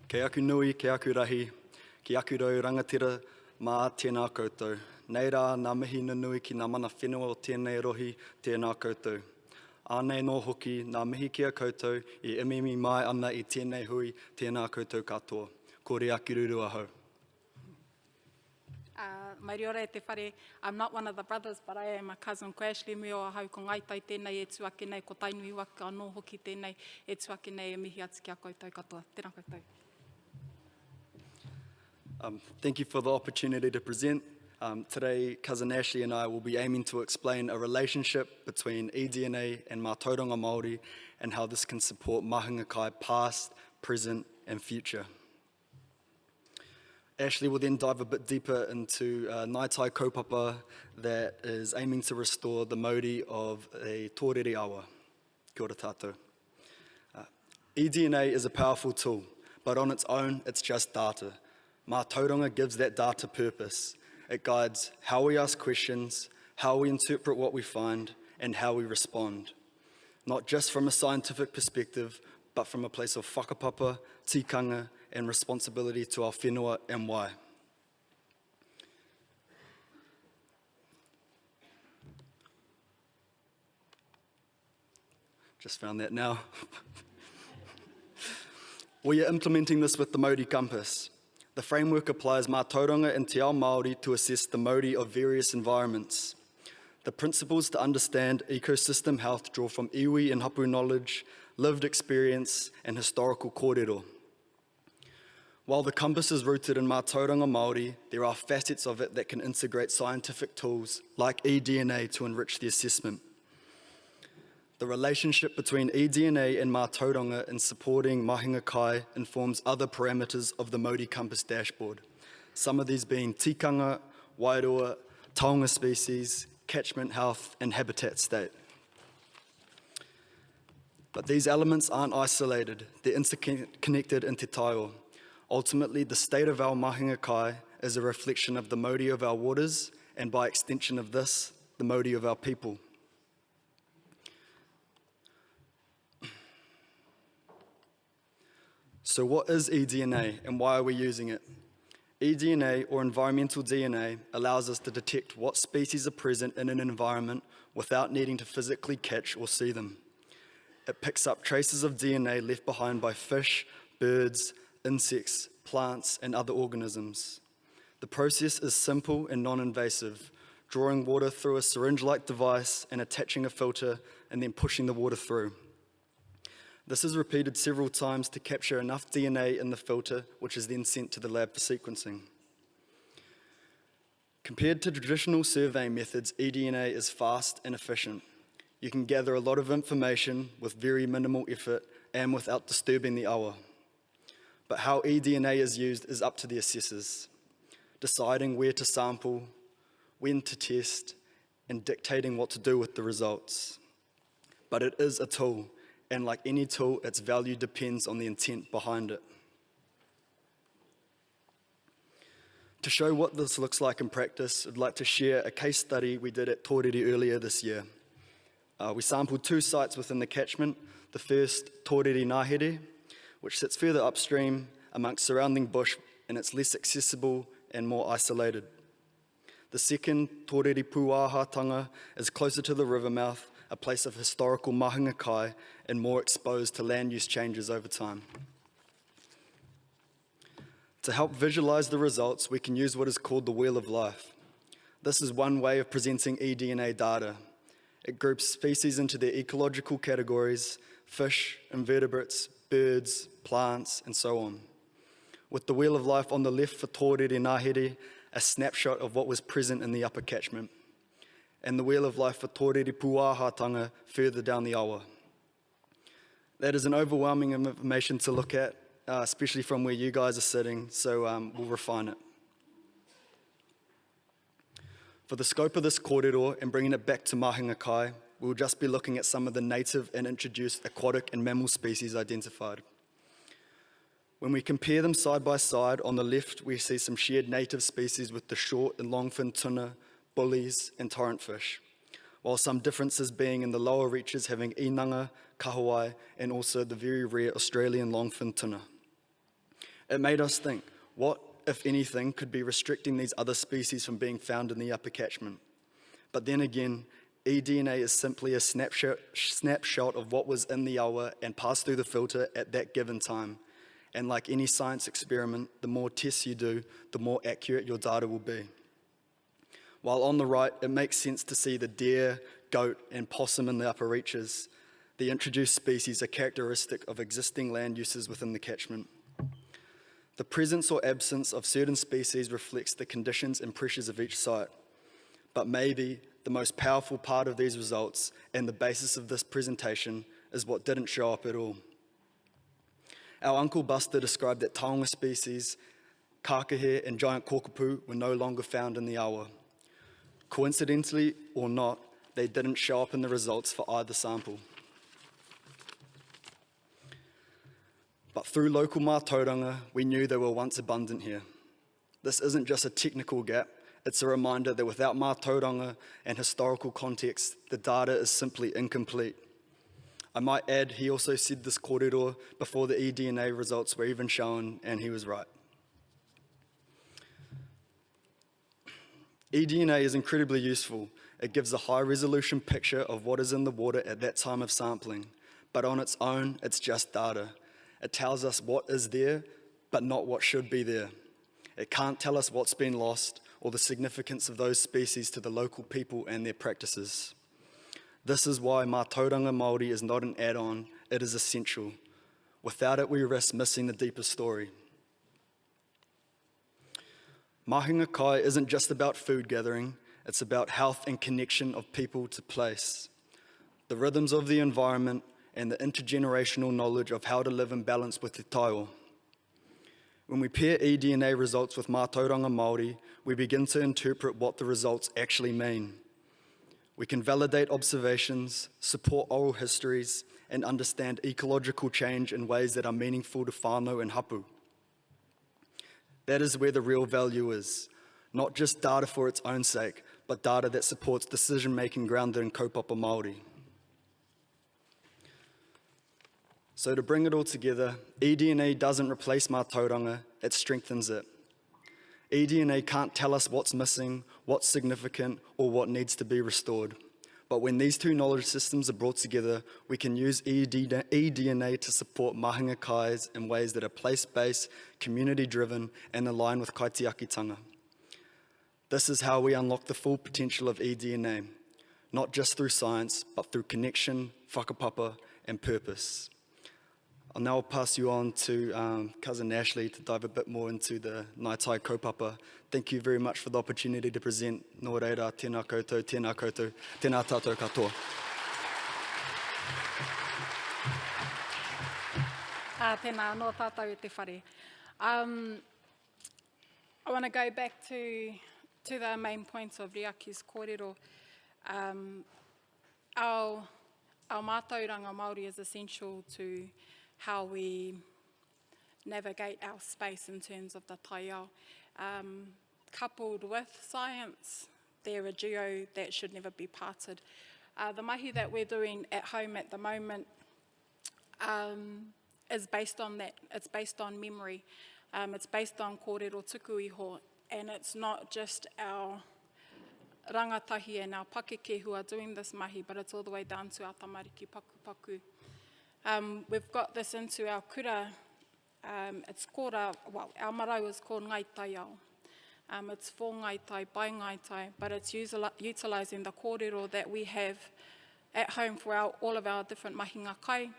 Ke aku nui, ke aku rahi, ki aku rau rangatira mā tēnā koutou. Nei rā, ngā mihi nui ki ngā mana whenua o tēnei rohi tēnā koutou. Ānei nō hoki, ngā mihi kia koutou I imimi mai ana I tēnei hui tēnā koutou katoa. Ko Riaki Ruru ahau. Mai ora e te whare, I'm not one of the brothers, but I am a cousin ko Ashley me o ahau ko ngaitai tēnei e tuake nei, ko tainui waka anō hoki tēnei e tuake nei e mihi atu kia koutou katoa. Tēnā koutou. Thank you for the opportunity to present. Today, Cousin Ashley and I will be aiming to explain a relationship between eDNA and mā tauranga Māori and how this can support mahinga kai past, present and future. Ashley will then dive a bit deeper into Ngāi Tai kaupapa that is aiming to restore the Māori of a tōrere awa. Kia ora tātou. eDNA is a powerful tool, but on its own, it's just data. Mā tauranga gives that data purpose. It guides how we ask questions, how we interpret what we find, and how we respond. Not just from a scientific perspective, but from a place of whakapapa, tikanga, and responsibility to our whenua and wai. Just found that now. We are implementing this with the Māori Compass. The framework applies mā tauranga and te ao Māori to assess the Māori of various environments. The principles to understand ecosystem health draw from iwi and hapu knowledge, lived experience, and historical kōrero. While the compass is rooted in mā tauranga Māori, there are facets of it that can integrate scientific tools like eDNA to enrich the assessment. The relationship between eDNA and mā tauranga in supporting mahinga kai informs other parameters of the Māori Compass dashboard, some of these being tikanga, wairua, taonga species, catchment health, and habitat state. But these elements aren't isolated, they're interconnected in te taiao. Ultimately, the state of our mahinga kai is a reflection of the Māori of our waters, and by extension of this, the Māori of our people. So what is eDNA and why are we using it? eDNA, or environmental DNA, allows us to detect what species are present in an environment without needing to physically catch or see them. It picks up traces of DNA left behind by fish, birds, insects, plants, and other organisms. The process is simple and non-invasive, drawing water through a syringe-like device and attaching a filter and then pushing the water through. This is repeated several times to capture enough DNA in the filter, which is then sent to the lab for sequencing. Compared to traditional surveying methods, eDNA is fast and efficient. You can gather a lot of information with very minimal effort and without disturbing the awa. But how eDNA is used is up to the assessors, deciding where to sample, when to test, and dictating what to do with the results. But it is a tool. And like any tool, its value depends on the intent behind it. To show what this looks like in practice, I'd like to share a case study we did at Tōrere earlier this year. We sampled 2 sites within the catchment. The first, Tōrere Ngāhere, which sits further upstream amongst surrounding bush, and it's less accessible and more isolated. The second, Tōrere Puāhatanga, is closer to the river mouth, a place of historical mahinga kai and more exposed to land use changes over time. To help visualize the results, we can use what is called the Wheel of Life. This is one way of presenting eDNA data. It groups species into their ecological categories: fish, invertebrates, birds, plants, and so on. With the Wheel of Life on the left for Tōrere Ngāhere, a snapshot of what was present in the upper catchment, and the Wheel of Life for Tōrere Puāhatanga further down the awa. That is an overwhelming information to look at, especially from where you guys are sitting, so we'll refine it. For the scope of this kōrero and bringing it back to mahinga kai, we'll just be looking at some of the native and introduced aquatic and mammal species identified. When we compare them side by side, on the left we see some shared native species with the short and long-fin tuna, bullies, and torrent fish, while some differences being in the lower reaches having inanga, kahawai, and also the very rare Australian long-fin tuna. It made us think, what, if anything, could be restricting these other species from being found in the upper catchment? But then again, eDNA is simply a snapshot of what was in the awa and passed through the filter at that given time. And like any science experiment, the more tests you do, the more accurate your data will be. While on the right, it makes sense to see the deer, goat, and possum in the upper reaches. The introduced species are characteristic of existing land uses within the catchment. The presence or absence of certain species reflects the conditions and pressures of each site. But maybe the most powerful part of these results and the basis of this presentation is what didn't show up at all. Our Uncle Buster described that taonga species, kakahe and giant kōkapu were no longer found in the awa. Coincidentally or not, they didn't show up in the results for either sample. But through local mātauranga, we knew they were once abundant here. This isn't just a technical gap, it's a reminder that without mātauranga and historical context, the data is simply incomplete. I might add, he also said this kōrero before the eDNA results were even shown, and he was right. eDNA is incredibly useful. It gives a high-resolution picture of what is in the water at that time of sampling, but on its own, it's just data. It tells us what is there, but not what should be there. It can't tell us what's been lost or the significance of those species to the local people and their practices. This is why mātauranga Māori is not an add-on, it is essential. Without it, we risk missing the deeper story. Mahinga kai isn't just about food gathering, it's about health and connection of people to place. The rhythms of the environment and the intergenerational knowledge of how to live in balance with te taiwa. When we pair eDNA results with mātauranga Māori, we begin to interpret what the results actually mean. We can validate observations, support oral histories, and understand ecological change in ways that are meaningful to whānau and hapu. That is where the real value is, not just data for its own sake, but data that supports decision-making grounded in kaupapa Māori. So to bring it all together, eDNA doesn't replace mātauranga, it strengthens it. eDNA can't tell us what's missing, what's significant, or what needs to be restored. But when these two knowledge systems are brought together, we can use eDNA to support mahinga kais in ways that are place-based, community-driven, and align with kaitiakitanga. This is how we unlock the full potential of eDNA, not just through science, but through connection, whakapapa, and purpose. I'll now pass you on to Cousin Ashley to dive a bit more into the Ngāi Tai kaupapa. Thank you very much for the opportunity to present. Nō reira, tēnā koutou, tēnā koutou, tēnā tātou katoa. Tēnā anō tātou e te whare. I want to go back to the main points of Riaki's kōrero. Our mātauranga Māori is essential to how we navigate our space in terms of the taiao. Coupled with science, they're a duo that should never be parted. The mahi that we're doing at home at the moment is based on that. It's based on memory. It's based on kōrero tuku iho, and it's not just our rangatahi and our pakeke who are doing this mahi, but it's all the way down to our tamariki paku. We've got this into our kura. It's called, our marae is called Ngāi Tai Ao. It's for Ngāi Tai, by Ngāi Tai, but it's utilising the kōrero that we have at home for all of our different mahinga kai,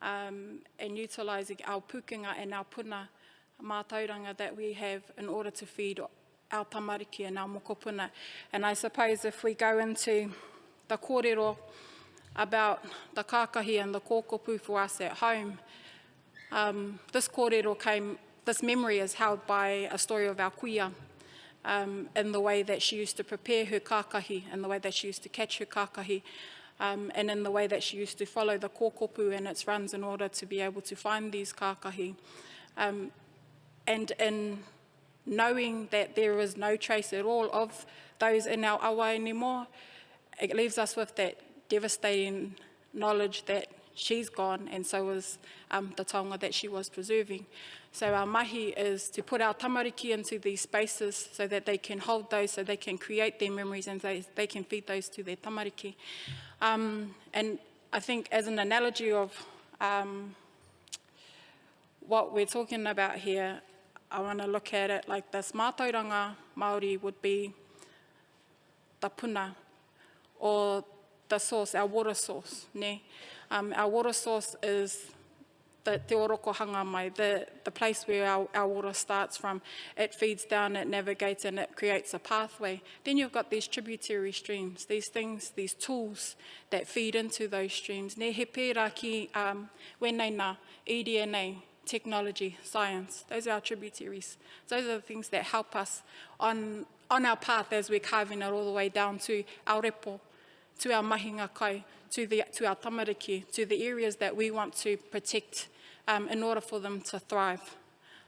and utilising our pukenga and our puna mātauranga that we have in order to feed our tamariki and our mokopuna. And I suppose if we go into the kōrero about the kākahi and the kōkopu for us at home, this memory is held by a story of our kuia, in the way that she used to prepare her kākahi, in the way that she used to catch her kākahi, and in the way that she used to follow the kōkopu and its runs in order to be able to find these kākahi. And in knowing that there is no trace at all of those in our awa anymore, it leaves us with that devastating knowledge that she's gone, and so is the taonga that she was preserving. So our mahi is to put our tamariki into these spaces so that they can hold those, so they can create their memories and they can feed those to their tamariki. And I think as an analogy of what we're talking about here, I want to look at it like this. Mātauranga Māori would be the puna, or the source, our water source. Ne? Our water source is the te oroko hanga mai, the place where our water starts from. It feeds down, it navigates, and it creates a pathway. Then you've got these tributary streams, these things, these tools that feed into those streams. Ne he pērā ki wenei nā, eDNA, technology, science. Those are our tributaries. Those are the things that help us on our path as we're carving it all the way down to our repo, to our mahinga kai, to our tamariki, to the areas that we want to protect in order for them to thrive.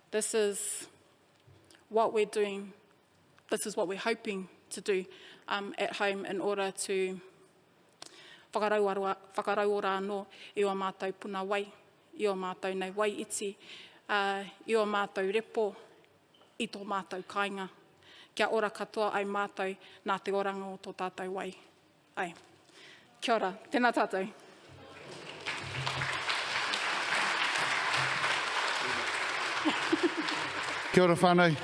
This is what we're doing. This is what we're hoping to do at home in order to whakarauora anō i o mātou puna wai, i o mātou nei wai iti, i o mātou repo, i tō mātou kāinga. Kia ora katoa ai mātou nā te oranga o tō tātou wai. Ai. Kia ora, tēnā tātou. Kia ora whānau.